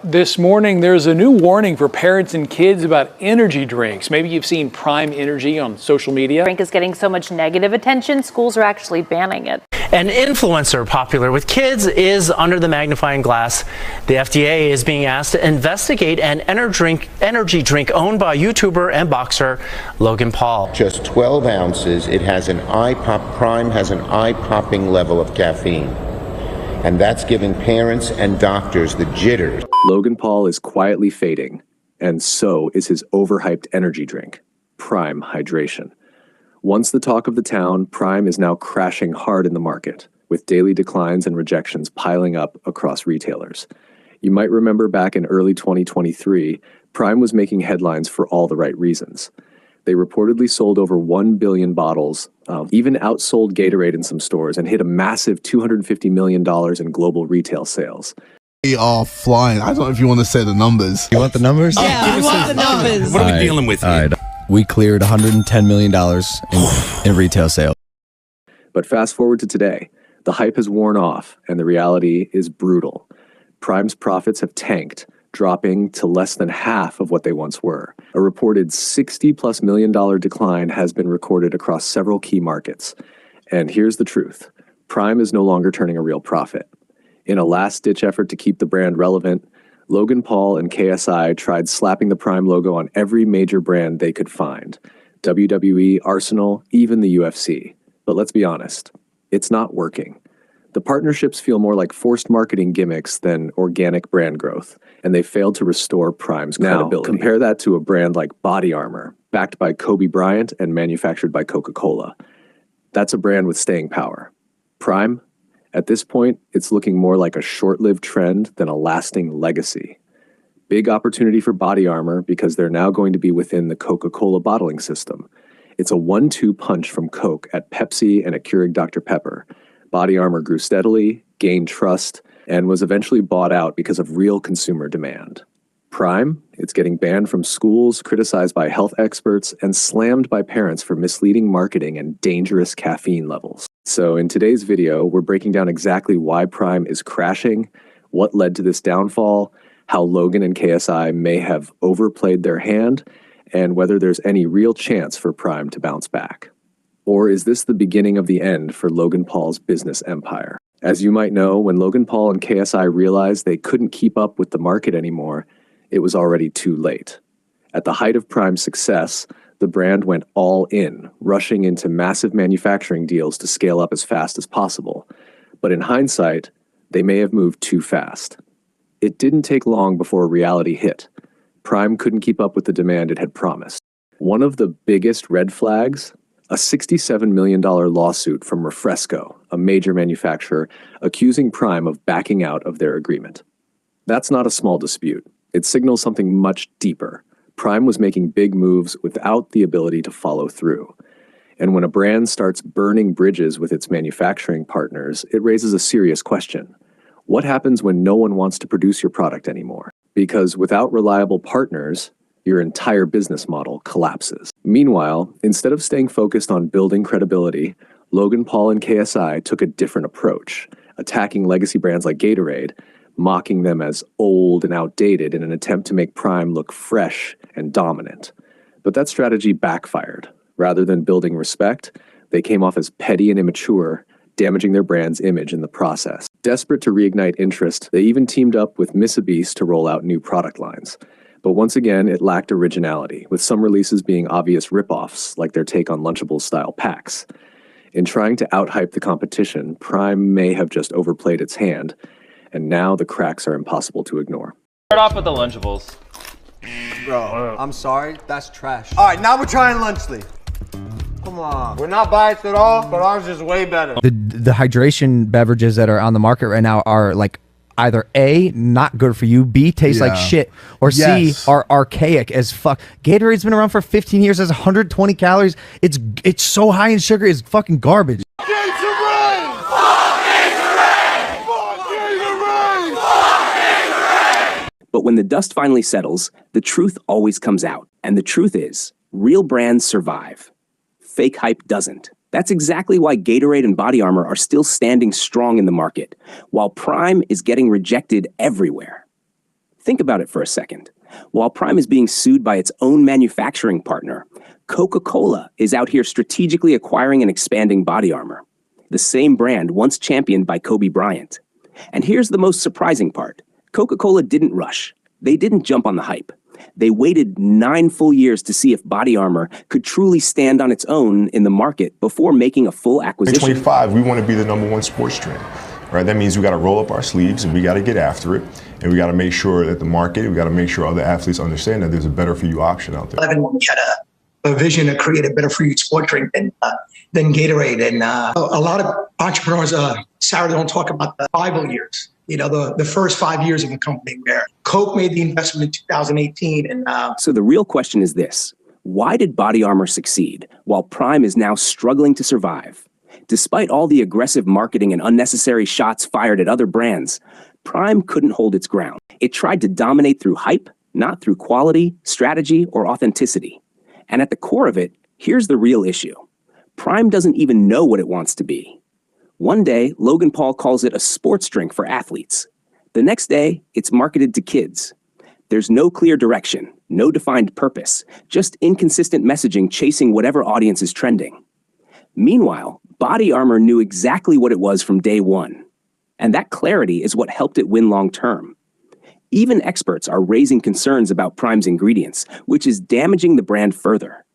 This morning, there's a new warning for parents and kids about energy drinks. Maybe you've seen Prime Energy on social media. Drink is getting so much negative attention, schools are actually banning it. An influencer popular with kids is under the magnifying glass. The FDA is being asked to investigate an energy drink owned by YouTuber and boxer Logan Paul. Just 12 ounces, it has an Prime has an eye-popping level of caffeine. And that's giving parents and doctors the jitters. Logan Paul is quietly fading, and so is his overhyped energy drink, Prime Hydration. Once the talk of the town, Prime is now crashing hard in the market, with daily declines and rejections piling up across retailers. You might remember back in early 2023, Prime was making headlines for all the right reasons. They reportedly sold over 1 billion bottles, even outsold Gatorade in some stores, and hit a massive $250 million in global retail sales. We are flying. I don't know if you want to say the numbers. You want the numbers? Yeah, we want the numbers. What are we dealing with here? All right. We cleared $110 million in retail sales. But fast forward to today, the hype has worn off, and the reality is brutal. Prime's profits have tanked, dropping to less than half of what they once were. A reported $60+ million decline has been recorded across several key markets. And here's the truth. Prime is no longer turning a real profit. In a last-ditch effort to keep the brand relevant, Logan Paul and KSI tried slapping the Prime logo on every major brand they could find. WWE, Arsenal, even the UFC. But let's be honest, it's not working. The partnerships feel more like forced marketing gimmicks than organic brand growth, and they failed to restore Prime's credibility. Now, compare that to a brand like Body Armor, backed by Kobe Bryant and manufactured by Coca-Cola. That's a brand with staying power. Prime, at this point, it's looking more like a short-lived trend than a lasting legacy. Big opportunity for Body Armor because they're now going to be within the Coca-Cola bottling system. It's a 1-2 punch from Coke at Pepsi and at Keurig Dr. Pepper. Body Armor grew steadily, gained trust, and was eventually bought out because of real consumer demand. Prime, it's getting banned from schools, criticized by health experts, and slammed by parents for misleading marketing and dangerous caffeine levels. So in today's video, we're breaking down exactly why Prime is crashing, what led to this downfall, how Logan and KSI may have overplayed their hand, and whether there's any real chance for Prime to bounce back. Or is this the beginning of the end for Logan Paul's business empire? As you might know, when Logan Paul and KSI realized they couldn't keep up with the market anymore, it was already too late. At the height of Prime's success, the brand went all in, rushing into massive manufacturing deals to scale up as fast as possible. But in hindsight, they may have moved too fast. It didn't take long before reality hit. Prime couldn't keep up with the demand it had promised. One of the biggest red flags? A $67 million lawsuit from Refresco, a major manufacturer, accusing Prime of backing out of their agreement. That's not a small dispute. It signals something much deeper. Prime was making big moves without the ability to follow through. And when a brand starts burning bridges with its manufacturing partners, it raises a serious question. What happens when no one wants to produce your product anymore? Because without reliable partners, your entire business model collapses. Meanwhile, instead of staying focused on building credibility, Logan Paul and KSI took a different approach, attacking legacy brands like Gatorade, mocking them as old and outdated in an attempt to make Prime look fresh and dominant. But that strategy backfired. Rather than building respect, they came off as petty and immature, damaging their brand's image in the process. Desperate to reignite interest, they even teamed up with Missabis to roll out new product lines. But once again, it lacked originality, with some releases being obvious ripoffs, like their take on Lunchables-style packs. In trying to outhype the competition, Prime may have just overplayed its hand, and now the cracks are impossible to ignore. Start off with the Lunchables. Bro, I'm sorry, that's trash. All right, now we're trying Lunchly. Come on. We're not biased at all, but ours is way better. The hydration beverages that are on the market right now are like either A, not good for you, B, taste like shit, or C, are archaic as fuck. Gatorade's been around for 15 years, has 120 calories. It's so high in sugar, it's fucking garbage. But when the dust finally settles, the truth always comes out. And the truth is, real brands survive. Fake hype doesn't. That's exactly why Gatorade and Body Armor are still standing strong in the market, while Prime is getting rejected everywhere. Think about it for a second. While Prime is being sued by its own manufacturing partner, Coca-Cola is out here strategically acquiring and expanding Body Armor, the same brand once championed by Kobe Bryant. And here's the most surprising part. Coca-Cola didn't rush. They didn't jump on the hype. They waited 9 full years to see if Body Armor could truly stand on its own in the market before making a full acquisition. 25, we want to be the #1 sports drink, right? That means we got to roll up our sleeves and we got to get after it. And we got to make sure that the market, we got to make sure other athletes understand that there's a better for you option out there. We had a vision to create a better for you sport drink than Gatorade. And a lot of entrepreneurs, Sarah, don't talk about the Bible years. You know, the first 5 years of a company where Coke made the investment in 2018. And so the real question is this: why did Body Armor succeed while Prime is now struggling to survive? Despite all the aggressive marketing and unnecessary shots fired at other brands, Prime couldn't hold its ground. It tried to dominate through hype, not through quality, strategy, or authenticity. And at the core of it, here's the real issue. Prime doesn't even know what it wants to be. One day, Logan Paul calls it a sports drink for athletes. The next day, it's marketed to kids. There's no clear direction, no defined purpose, just inconsistent messaging chasing whatever audience is trending. Meanwhile, Body Armor knew exactly what it was from day one. And that clarity is what helped it win long term. Even experts are raising concerns about Prime's ingredients, which is damaging the brand further.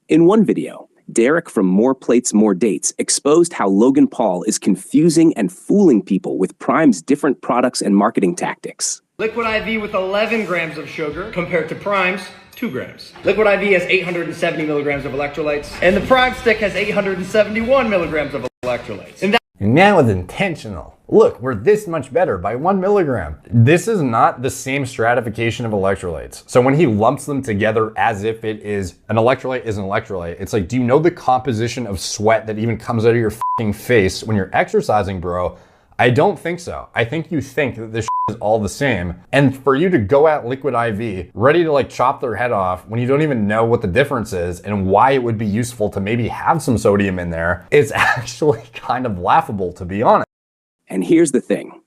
In one video, Derek from More Plates, More Dates exposed how Logan Paul is confusing and fooling people with Prime's different products and marketing tactics. Liquid IV with 11 grams of sugar compared to Prime's 2 grams. Liquid IV has 870 milligrams of electrolytes, and the Prime stick has 871 milligrams of electrolytes. And now it's intentional. Look, we're this much better by 1 milligram. This is not the same stratification of electrolytes. So when he lumps them together as if it is an electrolyte is an electrolyte, it's like, do you know the composition of sweat that even comes out of your fucking face when you're exercising, bro? I don't think so. I think you think that this is all the same. And for you to go at Liquid IV, ready to like chop their head off when you don't even know what the difference is and why it would be useful to maybe have some sodium in there, it's actually kind of laughable, to be honest. And here's the thing.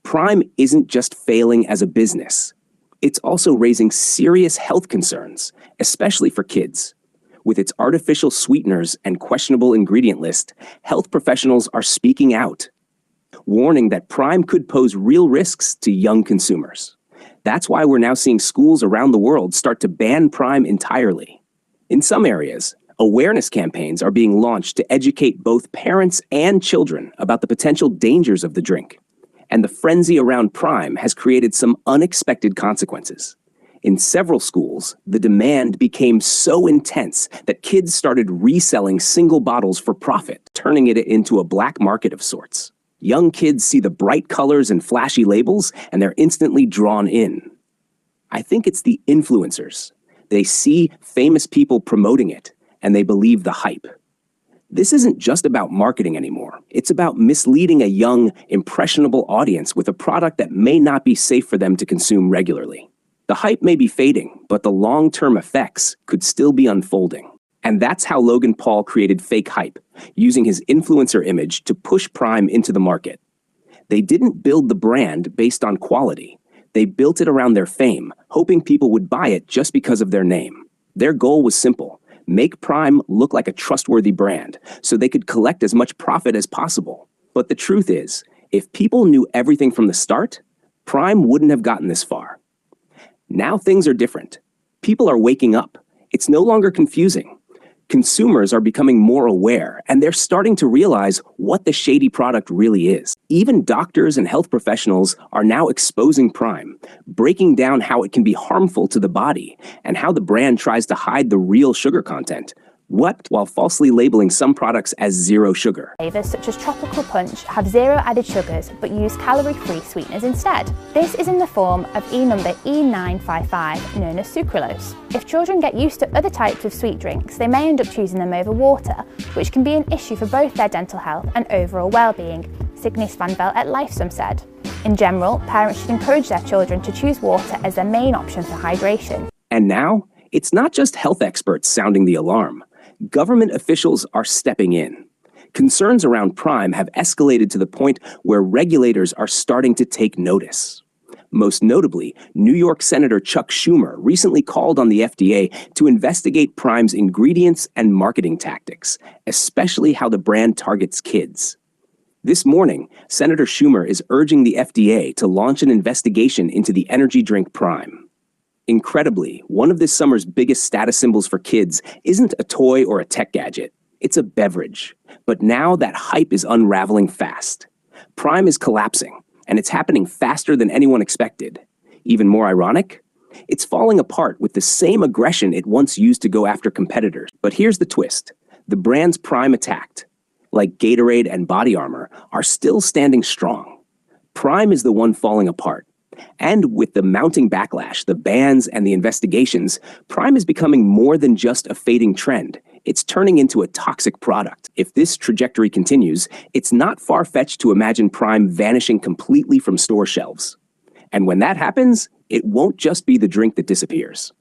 Prime isn't just failing as a business. It's also raising serious health concerns, especially for kids. With its artificial sweeteners and questionable ingredient list, health professionals are speaking out, warning that Prime could pose real risks to young consumers. That's why we're now seeing schools around the world start to ban Prime entirely. In some areas, awareness campaigns are being launched to educate both parents and children about the potential dangers of the drink. And the frenzy around Prime has created some unexpected consequences. In several schools, the demand became so intense that kids started reselling single bottles for profit, turning it into a black market of sorts. Young kids see the bright colors and flashy labels, and they're instantly drawn in. I think it's the influencers. They see famous people promoting it, and they believe the hype. This isn't just about marketing anymore. It's about misleading a young, impressionable audience with a product that may not be safe for them to consume regularly. The hype may be fading, but the long-term effects could still be unfolding. And that's how Logan Paul created fake hype, using his influencer image to push Prime into the market. They didn't build the brand based on quality. They built it around their fame, hoping people would buy it just because of their name. Their goal was simple: make Prime look like a trustworthy brand, so they could collect as much profit as possible. But the truth is, if people knew everything from the start, Prime wouldn't have gotten this far. Now things are different. People are waking up. It's no longer confusing. Consumers are becoming more aware, and they're starting to realize what the shady product really is. Even doctors and health professionals are now exposing Prime, breaking down how it can be harmful to the body and how the brand tries to hide the real sugar content, while falsely labeling some products as zero sugar. Flavors such as Tropical Punch have zero added sugars but use calorie-free sweeteners instead. This is in the form of number E955, known as sucralose. If children get used to other types of sweet drinks, they may end up choosing them over water, which can be an issue for both their dental health and overall well-being, Signis van Vel at Lifesum said. In general, parents should encourage their children to choose water as their main option for hydration. And now, it's not just health experts sounding the alarm. Government officials are stepping in. Concerns around Prime have escalated to the point where regulators are starting to take notice. Most notably, New York Senator Chuck Schumer recently called on the FDA to investigate Prime's ingredients and marketing tactics, especially how the brand targets kids. This morning, Senator Schumer is urging the FDA to launch an investigation into the energy drink Prime. Incredibly, one of this summer's biggest status symbols for kids isn't a toy or a tech gadget. It's a beverage. But now that hype is unraveling fast. Prime is collapsing, and it's happening faster than anyone expected. Even more ironic? It's falling apart with the same aggression it once used to go after competitors. But here's the twist. The brands Prime attacked, like Gatorade and Body Armor, are still standing strong. Prime is the one falling apart. And with the mounting backlash, the bans, and the investigations, Prime is becoming more than just a fading trend. It's turning into a toxic product. If this trajectory continues, it's not far-fetched to imagine Prime vanishing completely from store shelves. And when that happens, it won't just be the drink that disappears.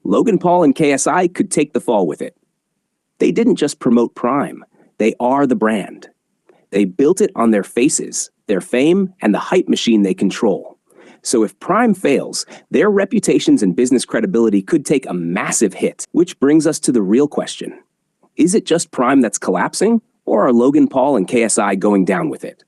Logan Paul and KSI could take the fall with it. They didn't just promote Prime. They are the brand. They built it on their faces, their fame, and the hype machine they control. So if Prime fails, their reputations and business credibility could take a massive hit, which brings us to the real question. Is it just Prime that's collapsing, or are Logan Paul and KSI going down with it?